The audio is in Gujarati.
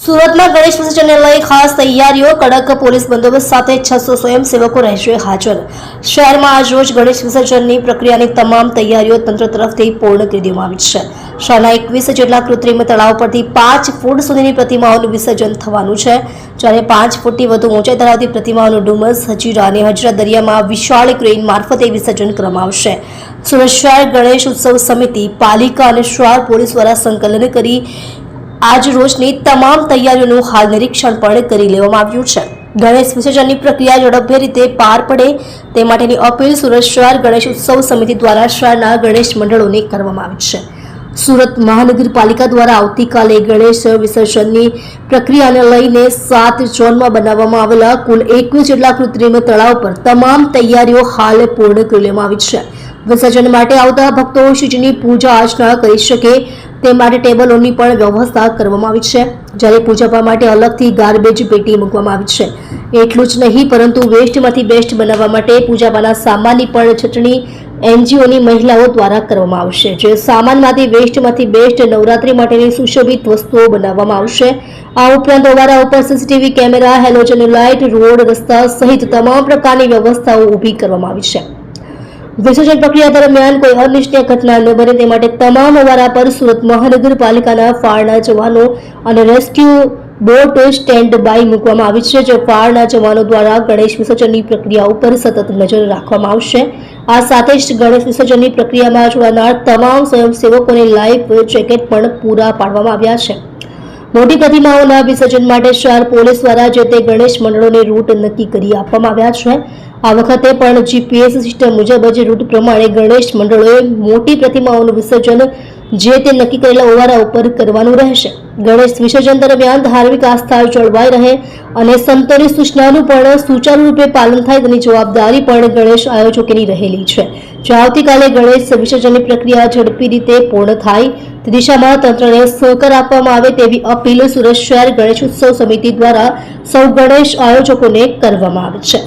સુરતમાં ગણેશ વિસર્જનને લઈ ખાસ તૈયારીઓ, કડક પોલીસ બંદોબસ્ત સાથે 600 સ્વયંસેવકો રહેશે હાજર। શહેરમાં આજરોજ ગણેશ વિસર્જનની પ્રક્રિયાની તમામ તૈયારીઓ તંત્ર તરફથી પૂર્ણ કરી દેવામાં આવી છે। શહેરના 21 જેટલા કૃત્રિમ તળાવ પરથી 5 ફૂટ સુધીની પ્રતિમાઓનું વિસર્જન થવાનું છે, જ્યારે 5 ફૂટથી વધુ ઊંચાઈ ધરાવતી પ્રતિમાઓનું ડુમસ, હજીરા અને હજીરા દરિયામાં વિશાળ ક્રેન મારફતે વિસર્જન કરવામાં આવશે। સુરત શહેર ગણેશ ઉત્સવ સમિતિ, પાલિકા અને શહેર પોલીસ દ્વારા સંકલન કરી આજ રોજની તમામ તૈયારીઓનું હાલ નિરીક્ષણ પણ કરી લેવામાં આવ્યું છે। ગણેશ વિસર્જનની પ્રક્રિયા ઝડપભેર રીતે પાર પડે તે માટેની અપીલ સુરત શહેર ગણેશ ઉત્સવ સમિતિ દ્વારા શહેરના ગણેશ મંડળોને કરવામાં આવી છે। સુરત મહાનગરપાલિકા દ્વારા આવતીકાલે ગણેશ વિસર્જનની પ્રક્રિયાને લઈને 7 ઝોનમાં બનાવવામાં આવેલા કુલ 21 જેટલા કૃત્રિમ તળાવ પર તમામ તૈયારીઓ હાલ પૂર્ણ કરી લેવામાં આવી છે। વિસર્જન માટે આવતા ભક્તો શ્રીજીની પૂજા અર્ચના કરી શકે તે માટે ટેબલોની પણ વ્યવસ્થા કરવામાં આવી છે, જ્યારે પૂજાપા માટે અલગથી ગાર્બેજ પેટી મૂકવામાં આવી છે। એટલું જ નહીં પરંતુ વેસ્ટમાંથી બેસ્ટ બનાવવા માટે પૂજાપાના સામાનની પણ છટણી એનજીઓની મહિલાઓ દ્વારા કરવામાં આવશે। જે સામાનમાંથી વેસ્ટમાંથી બેસ્ટ નવરાત્રી માટેની સુશોભિત વસ્તુઓ બનાવવામાં આવશે। આ ઉપરાંત ઓવારા ઉપર CCTV camera, halogen light, road, રસ્તા સહિત તમામ પ્રકારની વ્યવસ્થાઓ ઊભી કરવામાં આવી છે। વિસર્જન પ્રક્રિયા દરમિયાન કોઈ અનિચ્છનીય ઘટના ન બને તે માટે તમામ ઓવારા પર સુરત મહાનગરપાલિકાના ફાયરના જવાનો અને રેસ્ક્યુ બોટ સ્ટેન્ડ બાય મૂકવામાં આવી છે, જે ફાયરના જવાનો દ્વારા ગણેશ વિસર્જનની પ્રક્રિયા ઉપર સતત નજર રાખવામાં આવશે। આ સાથે જ ગણેશ વિસર્જનની પ્રક્રિયામાં જોડાનાર તમામ સ્વયંસેવકોને લાઈફ જેકેટ પણ પૂરા પાડવામાં આવ્યા છે। મોટી પ્રતિમાઓના વિસર્જન માટે શહેર પોલીસ દ્વારા જે તે ગણેશ મંડળોને રૂટ નક્કી કરી આપવામાં આવ્યા છે। આ વખતે પણ જીપીએસ સિસ્ટમ મુજબ જ રૂટ પ્રમાણે ગણેશ મંડળોએ મોટી પ્રતિમાઓનું વિસર્જન જે તે નક્કી કરેલા ઓવારા ઉપર કરવાનું રહેશે। ગણેશ વિસર્જન દરમિયાન ધાર્મિક આસ્થા જળવાઈ રહે અને સંતોની સૂચનાનું પણ સુચારુ રૂપે પાલન થાય તેની જવાબદારી પણ ગણેશ આયોજકોની રહેલી છે। જો આવતીકાલે ગણેશ વિસર્જનની પ્રક્રિયા ઝડપી રીતે પૂર્ણ થાય તે દિશામાં તંત્રને સહકાર આપવામાં આવે તેવી અપીલ સુરત શહેર ગણેશ ઉત્સવ સમિતિ દ્વારા સૌ ગણેશ આયોજકોને કરવામાં આવે છે।